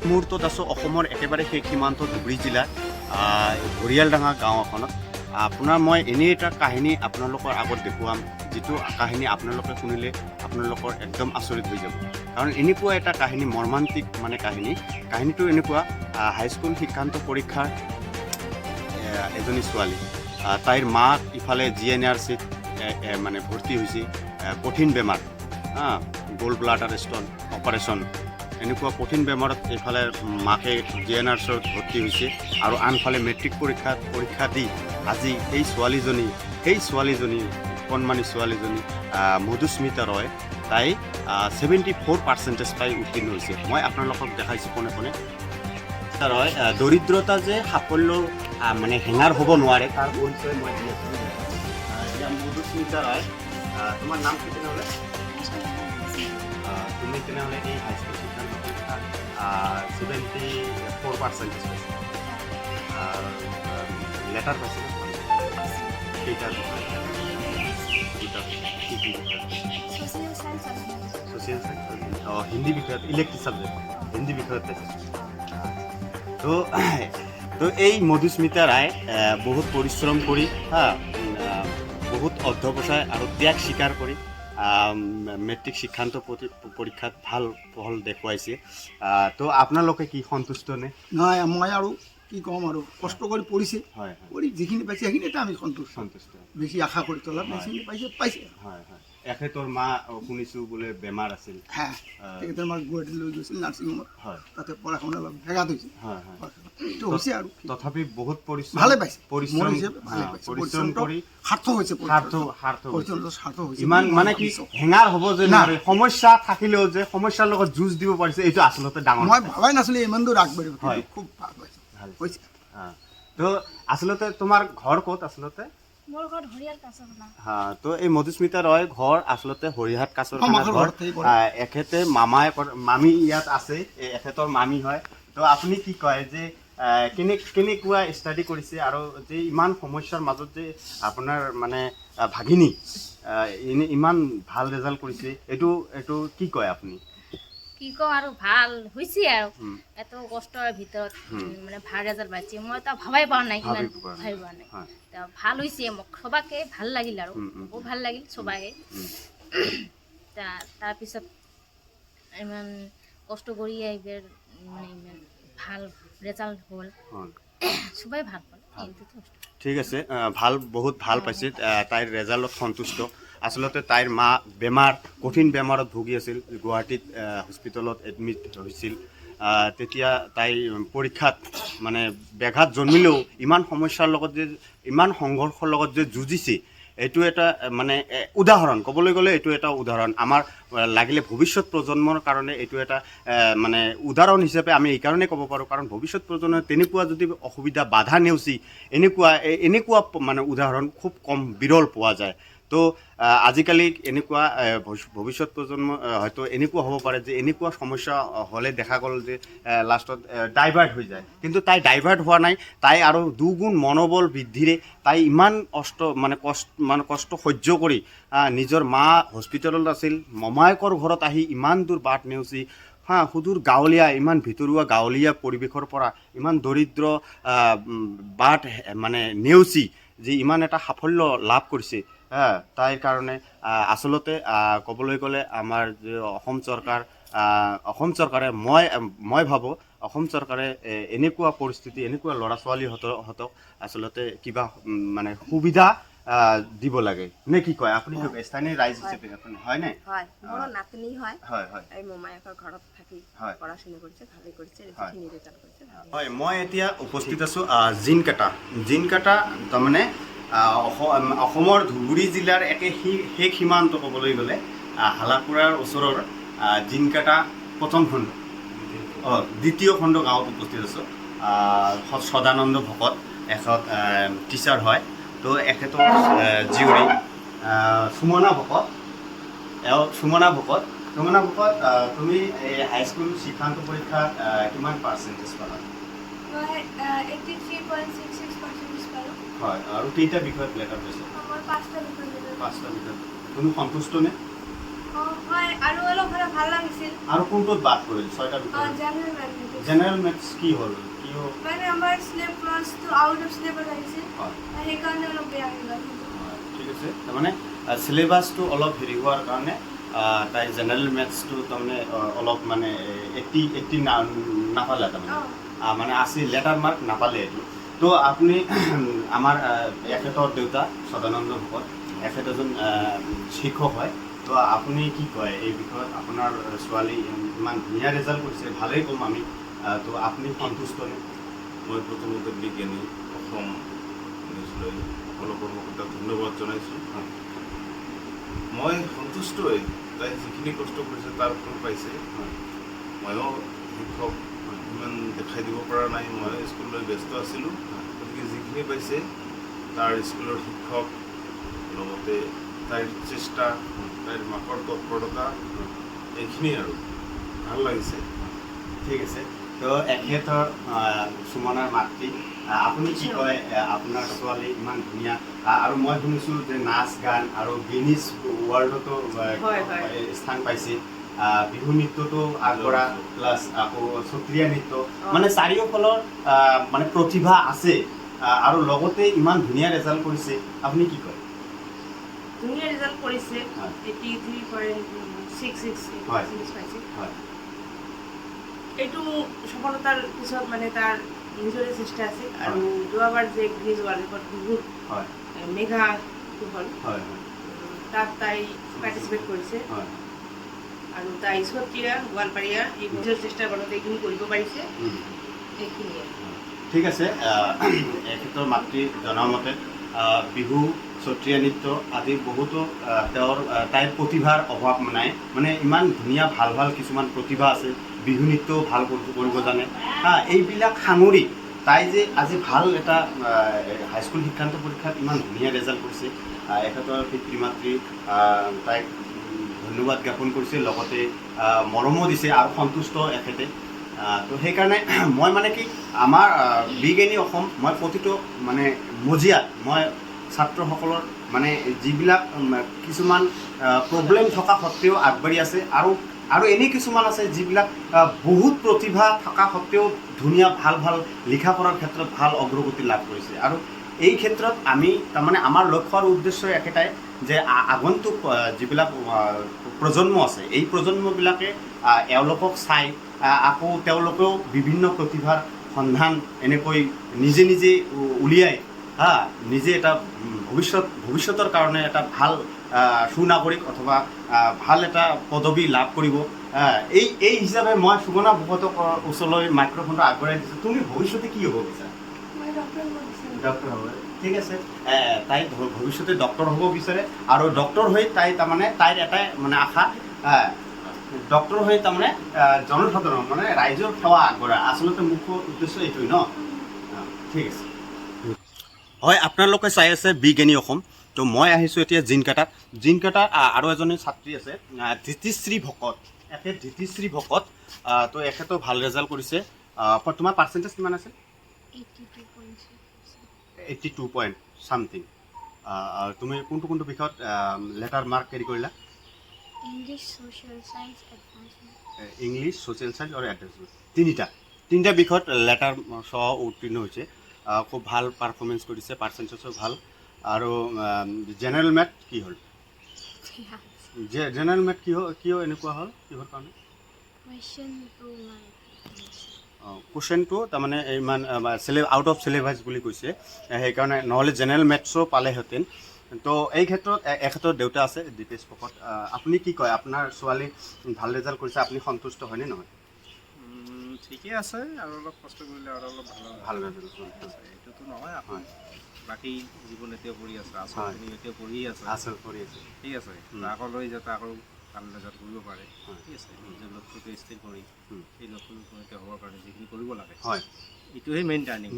মুহূৰ্তত আছোঁ অসমৰ একেবাৰে শেষ সীমান্ত ধুবুৰী জিলাৰ ঘৰিয়ালডাঙা গাঁও এখনত। আপোনাৰ মই এনেই এটা কাহিনী আপোনালোকৰ আগত দেখুৱাম, যিটো কাহিনী আপোনালোকে শুনিলে আপোনালোকৰ একদম আচৰিত হৈ যাব। কাৰণ এনেকুৱা এটা কাহিনী, মৰ্মান্তিক মানে কাহিনীটো এনেকুৱা, হাইস্কুল শিক্ষান্ত পৰীক্ষাৰ এজনী ছোৱালী, তাইৰ মাক ইফালে GNRCত মানে ভৰ্তি হৈছে, কঠিন বেমাৰ, গ'ল্ড ব্লাডাৰ ষ্ট'ন অপাৰেশ্যন, এনেকুৱা কঠিন বেমাৰত এইফালে মাকে GNRCত ভৰ্তি হৈছে আৰু আনফালে মেট্ৰিক পৰীক্ষা দি আজি সেই ছোৱালীজনী কণমানি ছোৱালীজনী মধুস্মিতা ৰয়, তাই 74% পাই উত্তীৰ্ণ হৈছে। মই আপোনালোকক দেখাইছোঁ কোনে কোনে। ৰয় দৰিদ্ৰতা যে সাফল্য মানে হেঙাৰ হ'ব নোৱাৰে তাৰ পৰিচয় মই দি আছোঁ। এতিয়া মধুস্মিতা ৰয়, তোমাৰ নাম কি তেনেহ'লে? তুমি তেনেহ'লে এই হাইস্কুল শিক্ষান্ত পৰীক্ষাত 74% পাইছা। লেটাৰ পাইছে কেইটা? ছ'চিয়েল চায়েন্স, হিন্দী বিষয়ত, ইলেক্টিভ ছাবজেক্ট হিন্দী বিষয়ত পাইছে। তো এই মধুস্মিতা ৰায় বহুত পৰিশ্ৰম কৰি বহুত অধ্যৱসায় আৰু ত্যাগ স্বীকাৰ কৰি মেট্ৰিক শিক্ষান্ত পৰীক্ষাত ভাল ফল দেখুৱাইছে। তো আপোনালোকে কি সন্তুষ্ট নে? নাই, মই আৰু কি ক'ম আৰু, কষ্ট কৰি পঢ়িছে, হয় কৰি যিখিনি পাইছে সেইখিনিতে আমি সন্তুষ্ট। বেছি আশা কৰি তোলা যিখিনি পাইছে। হয় হয়। এখেতৰ মা শুনিছোঁ বোলে বেমাৰ আছিল। হ্যাঁ, তেখেতৰ মাক গুৱাহাটীত লৈ গৈছিল নাৰ্ছিং হোমত। হয়, তাতে পঢ়া শুনা অলপ ভেগাত হৈছে। হয় হয়। এইটো হৈছে আৰু তথাপি বহুত ভালে পাইছে, পৰিশ্ৰম কৰি সাৰ্থক হৈছে, সাৰ্থক হৈছে। ইমান মানে কি হেঙাৰ হ'ব যে নোৱাৰে, সমস্যা থাকিলেও যে সমস্যাৰ লগত যুঁজ দিব পাৰিছে, এইটো আচলতে ডাঙৰ। মই ভাবাই নাছিলোঁ ইমান দূৰ আগবাঢ়িব, কিন্তু খুব ভাল পাইছে। তো আচলতে তোমাৰ ঘৰ ক'ত আচলতে? মোৰ ঘৰ হৰিয়াল কাছৰখানা। তো এই মধুস্মিতা ৰয় ঘৰ আচলতে হৰিহাট কাছৰখানা ঘৰ। এখেতে মামী ইয়াত আছে, এখেতৰ মামী হয়। তো আপুনি কি কয় যে কেনেকুৱা ষ্টাডি কৰিছে আৰু যে ইমান সমস্যাৰ মাজত যে আপোনাৰ মানে ভাগিনী ইমান ভাল ৰেজাল্ট কৰিছে, এইটো কি কয় আপুনি? কি কওঁ আৰু, ভাল হৈছে আৰু এত কষ্টৰ ভিতৰত মানে ভাল ৰেজাল্ট পাইছে। মই তো ভাবাই পোৱা নাই, ইমান ভাবি পোৱা নাই। ভাল হৈছে, মোক সবাকে ভাল লাগিল আৰু মোকো ভাল লাগিল সবাকে। তাৰপিছত ইমান কষ্ট কৰি এইবাৰ মানে ইমান ভাল ৰেজাল্ট হ'ল, সবাই ভাল পালে। ঠিক আছে, বহুত ভাল পাইছে, তাইৰ ৰেজাল্টত সন্তুষ্ট। আচলতে তাইৰ মা কঠিন বেমাৰত ভুগি আছিল, গুৱাহাটীত হস্পিটেলত এডমিট হৈছিল। তেতিয়া তাই পৰীক্ষাত মানে ব্যাঘাত জন্মিলেও ইমান সমস্যাৰ লগত যে, ইমান সংঘৰ্ষৰ লগত যে যুঁজিছে, এইটো এটা মানে উদাহৰণ। ক'বলৈ গ'লে এইটো এটা উদাহৰণ। আমাৰ লাগিলে ভৱিষ্যত প্ৰজন্মৰ কাৰণে এইটো এটা মানে উদাহৰণ হিচাপে আমি এইকাৰণে ক'ব পাৰোঁ, কাৰণ ভৱিষ্যত প্ৰজন্মৰ তেনেকুৱা যদি অসুবিধা বাধা নেওচি এনেকুৱা মানে উদাহৰণ খুব কম, বিৰল পোৱা যায়। তো আজিকালি এনেকুৱা ভৱিষ্যত প্ৰজন্ম হয়তো এনেকুৱা হ'ব পাৰে যে এনেকুৱা সমস্যা হ'লে দেখা গ'ল যে লাষ্টত ডাইভাৰ্ট হৈ যায়, কিন্তু তাই ডাইভাৰ্ট হোৱা নাই। তাই আৰু দুগুণ মনোবল বৃদ্ধিৰে তাই ইমান কষ্ট সহ্য কৰি নিজৰ মা হস্পিটেলত আছিল, মমায়েকৰ ঘৰত আহি ইমান দূৰ বাট নেওচি, সুদূৰ গাঁৱলীয়া, ইমান ভিতৰুৱা গাঁৱলীয়া পৰিৱেশৰ পৰা ইমান দৰিদ্ৰ বাট মানে নেওচি যি ইমান এটা সাফল্য লাভ কৰিছে, তাইৰ কাৰণে আচলতে ক'বলৈ গ'লে আমাৰ যে অসম চৰকাৰে মই ভাবোঁ অসম চৰকাৰে এনেকুৱা পৰিস্থিতি, এনেকুৱা ল'ৰা ছোৱালীহঁতক আচলতে কিবা মানে সুবিধা দিব লাগে, নে কি কয় আপুনি? স্থানীয় ৰাইজ হিচাপে আপুনি হয়নে? হয়, মোৰ নাতনি হয়। হয় হয়। এই মোমায়েকৰ ঘৰত থাকি পঢ়া-শুনা কৰিছে, ভালেই কৰিছে, যিখিনি ৰিজাল্ট কৰিছে। হয়, মই এতিয়া উপস্থিত আছোঁ জিনকাটা তাৰমানে অসমৰ ধুবুৰী জিলাৰ শেষ সীমান্ত ক'বলৈ গ'লে হালাকুৰাৰ ওচৰৰ জিনকাটা প্ৰথম খণ্ড, দ্বিতীয় খণ্ড গাঁৱত উপস্থিত আছোঁ। সদানন্দ ভকত এখেত টিচাৰ হয়। তো এখেতৰ জীয়ৰী সুমনা ভকত, তুমি এই হাইস্কুল শিক্ষান্ত পৰীক্ষাত কিমান পাৰ্চেণ্টেজ পালা? মই 83.66% পালোঁ। হয়, আৰু কেইটা বিষয়ত লেটাৰ পাইছে? মই 5টা বিষয়ত। তুমি সন্তুষ্ট নে? হয় আৰু অলপ ভাল লাগিছিল আৰু কোনটোত বাদ পৰিল 6টাৰ ভিতৰত জেনেৰেল মেথমেটিক্স জেনেৰেল মেথছ কি হ'ল মানে আমাৰ চিলেবাছটো আউট অফ চিলেবাছ আহিছিল হয় সেইকাৰণে অলপ বেয়া হৈ গ'ল ঠিক আছে তাৰমানে চিলেবাছটো অলপ হেৰি হোৱাৰ কাৰণে তাই জেনেৰেল মেথছটো তাৰমানে অলপ মানে 80 নাপালে তাৰমানে মানে 80 লেটাৰ মাৰ্ক নাপালে এইটো তো আপুনি আমাৰ এখেতৰ দেউতা সদানন্দ ভকত এখেত এজন শিক্ষক হয় তো আপুনি কি কয় এই বিষয়ত আপোনাৰ ছোৱালী ইমান ধুনীয়া ৰিজাল্ট কৰিছে ভালেই ক'ম আমি তো আপুনি সন্তুষ্ট নে মই প্ৰথমতে বিজ্ঞানী অসম নিউজলৈ সকলো কৰ্মকৰ্তাক ধন্যবাদ জনাইছোঁ মই সন্তুষ্টই তাই যিখিনি কষ্ট কৰিছে তাৰ ফল পাইছে ময়ো শিক্ষক ইমান দেখাই দিব পৰা নাই মই স্কুললৈ ব্যস্ত আছিলোঁ গতিকে যিখিনি পাইছে তাৰ স্কুলৰ শিক্ষক লগতে তাইৰ চেষ্টা তাইৰ মাকৰ তৎপৰতা এইখিনি আৰু ভাল লাগিছে ঠিক আছে তো এখেতৰ সুমনাৰ মাতৃ আপুনি কি কয় আপোনাৰ ছোৱালী ইমান ধুনীয়া আৰু মই শুনিছোঁ যে নাচ গান আৰু গিনিজ ৱৰ্ল্ডতো স্থান পাইছে বিহু নৃত্যটো আগবঢ়া প্লাছ আকৌ সত্ৰীয়া নৃত্য মানে চাৰিওফালৰ মানে প্ৰতিভা আছে আৰু লগতে ইমান ধুনীয়া ৰেজাল্ট কৰিছে আপুনি কি কয় ধুনীয়া ৰিজাল্ট কৰিছে 83.66 হয় পাইছে হয় এইটো সফলতাৰ পিছত মানে তাৰ নিজৰে চেষ্টা আছে আৰু যোৱাবাৰ যে গ্ৰীজ ৱৰ্ল্ড ৰেকৰ্ড বিহুত হয় মেঘাটো হ'ল হয় তাত তাই পাৰ্টিচিপেট কৰিছে হয় আৰু তাই সত্ৰীয়া গোৱালপাৰীয়া এই নিজৰ চেষ্টাৰ বলতে এইখিনি কৰিব পাৰিছে এইখিনিয়ে ঠিক আছে এখেতৰ মাতৃ জনাৰ মতে বিহু সত্ৰীয়া নৃত্য আদি বহুতো তাইৰ প্ৰতিভাৰ অভাৱ নাই মানে ইমান ধুনীয়া ভাল ভাল কিছুমান প্ৰতিভা আছে বিহু নৃত্যও ভাল কৰিব জানে এইবিলাক সাঙুৰি তাই যে আজি ভাল এটা হাইস্কুল শিক্ষান্ত পৰীক্ষাত ইমান ধুনীয়া ৰেজাল্ট কৰিছে এখেতৰ পিতৃ মাতৃ তাইক ধন্যবাদ জ্ঞাপন কৰিছে লগতে মৰমো দিছে আৰু সন্তুষ্ট এখেতে তো সেইকাৰণে মই মানে কি আমাৰ বিজ্ঞানী অসম মই প্ৰতিটো মানে মজিয়াত মই ছাত্ৰসকলৰ মানে যিবিলাক কিছুমান প্ৰব্লেম থকা সত্ত্বেও আগবাঢ়ি আছে আৰু এনে কিছুমান আছে যিবিলাক বহুত প্ৰতিভা থকা সত্ত্বেও ধুনীয়া ভাল ভাল লিখা পঢ়াৰ ক্ষেত্ৰত ভাল অগ্ৰগতি লাভ কৰিছে আৰু এই ক্ষেত্ৰত আমি তাৰমানে আমাৰ লক্ষ্য আৰু উদ্দেশ্য একেটাই যে আগন্তুক যিবিলাক প্ৰজন্ম আছে এই প্ৰজন্মবিলাকে এওঁলোকক চাই আকৌ তেওঁলোকেও বিভিন্ন প্ৰতিভাৰ সন্ধান এনেকৈ নিজে নিজে উলিয়াই নিজে এটা ভৱিষ্যতৰ কাৰণে এটা ভাল সুনাগৰিক অথবা ভাল এটা পদবী লাভ কৰিব এই হিচাপে মই সুমনা ভকতক ওচৰলৈ মাইক্ৰফোনটো আগবঢ়াই দিছোঁ তুমি ভৱিষ্যতে কি হ'ব বিচাৰা মই ডক্টৰ হ'ব বিচাৰোঁ ডক্টৰ হ'ব ঠিক আছে তাই ভৱিষ্যতে ডক্টৰ হ'ব বিচাৰে আৰু ডক্টৰ হৈ তাই তাৰমানে তাইৰ এটাই মানে আশা ডক্টৰ হৈ তাৰমানে জনসাধাৰণ মানে ৰাইজৰ সেৱা আগবঢ়া আচলতে মুখ্য উদ্দেশ্য এইটোৱে ন ঠিক আছে হয় আপোনালোকে চাই আছে বিজ্ঞানী অসম তো মই আহিছোঁ এতিয়া জিনকাটাত আৰু এজনী ছাত্ৰী আছে ধৃতিশ্ৰী ভকত এখেত ধৃতিশ্ৰী ভকত তো এখেতো ভাল ৰেজাল্ট কৰিছে তোমাৰ পাৰ্চেণ্টেজ কিমান আছে 82 পইণ্ট চামথিং তুমি কোনটো বিষয়ত লেটাৰ মাৰ্ক কেৰি কৰিলা English social science advancement English social science আৰু এডভান্সমেণ্ট তিনিটা বিষয়ত লেটাৰ সহ উত্তীৰ্ণ হৈছে খুব ভাল পাৰফৰ্মেঞ্চ কৰিছে পাৰ্চেণ্টেজো ভাল আৰু জেনেৰেল মেথ কি হ'ল জেনেৰেল মেথ কিয় এনেকুৱা হ'ল কিহৰ কাৰণে কুৱেশ্যনটো তাৰমানে ইমান আউট অফ চিলেবাছ বুলি কৈছে সেইকাৰণে নহ'লে জেনেৰেল মেথছো পালেহেঁতেন তো এই ক্ষেত্ৰত এখেতৰ দেউতা আছে দীপেশ ভকত আপুনি কি কয় আপোনাৰ ছোৱালী ভাল ৰেজাল্ট কৰিছে আপুনি সন্তুষ্ট হয়নে নহয় ঠিকে আছে আৰু অলপ কষ্ট কৰিলে আৰু অলপ ভাল ৰেজাল্ট এইটোতো নহয় হয় বাকী জীৱন এতিয়া পঢ়ি আছে আচলখিনি এতিয়া পঢ়ি আছে ঠিক আছে আগলৈ যাতে আকৌ ভাল ৰেজাল্ট কৰিব পাৰে ঠিক আছে নিজৰ লক্ষ্যটো স্থিৰ কৰি সেই লক্ষ্যটো উপনীত হ'বৰ কাৰণে যিখিনি কৰিব লাগে হয় এইটোহে মেইন টাৰ্ণিং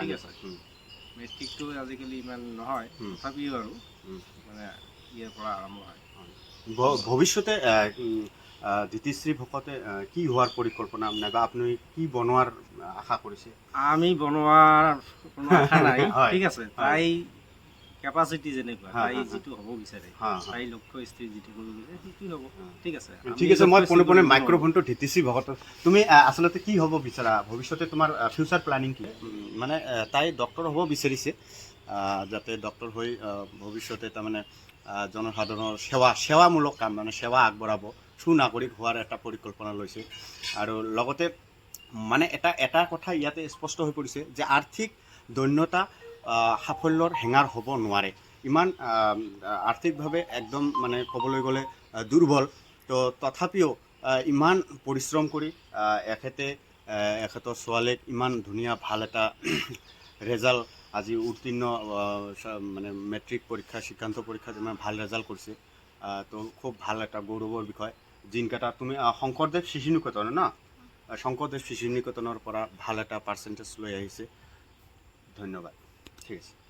ঠিক আছে আছে মেট্ৰিকটো আজিকালি ইমান নহয় তথাপিও আৰু মানে ইয়াৰ পৰা আৰম্ভ হয় ভৱিষ্যতে ধৃতিশ্ৰী ভকতে কি হোৱাৰ পৰিকল্পনা নাইবা আপুনি কি বনোৱাৰ আশা কৰিছে আমি বনোৱাৰ কোনো আশা নাই ঠিক আছে তাই কেপাচিটি যেনেকুৱা হা, তাই হা, যিটো হ'ব বিচাৰে হা, হা। তাই লক্ষ্য স্থিৰ যিটো কৰিব বিচাৰে সেইটোৱে হ'ব ঠিক আছে ঠিক আছে মই পোনে পোনে মাইক্ৰফোনটো ধিতিছি ভকত তুমি আচলতে কি হ'ব বিচাৰা ভৱিষ্যতে তোমাৰ ফিউচাৰ প্লানিং কি মানে তাই ডক্টৰ হ'ব বিচাৰিছে যাতে ডক্টৰ হৈ ভৱিষ্যতে তাৰমানে জনসাধাৰণৰ সেৱামূলক কাম মানে সেৱা আগবঢ়াব সুনাগৰিক হোৱাৰ এটা পৰিকল্পনা লৈছে আৰু লগতে মানে এটা কথা ইয়াতে স্পষ্ট হৈ পৰিছে যে আৰ্থিক দৈন্যতা সাফল্যৰ হেঙাৰ হ'ব নোৱাৰে ইমান আৰ্থিকভাৱে একদম মানে ক'বলৈ গ'লে দুৰ্বল তো তথাপিও ইমান পৰিশ্ৰম কৰি এখেতৰ ছোৱালীক ইমান ধুনীয়া ভাল এটা ৰেজাল্ট আজি উত্তীৰ্ণ মানে মেট্ৰিক পৰীক্ষা শিক্ষান্ত পৰীক্ষাত ইমান ভাল ৰেজাল্ট কৰিছে তো খুব ভাল এটা গৌৰৱৰ বিষয় যিনকেইটা তুমি শংকৰদেৱ শিশু নিকেতন ন শংকৰদেৱ শিশু নিকেতনৰ পৰা ভাল এটা পাৰ্চেণ্টেজ লৈ আহিছে ধন্যবাদ ঠিক আছে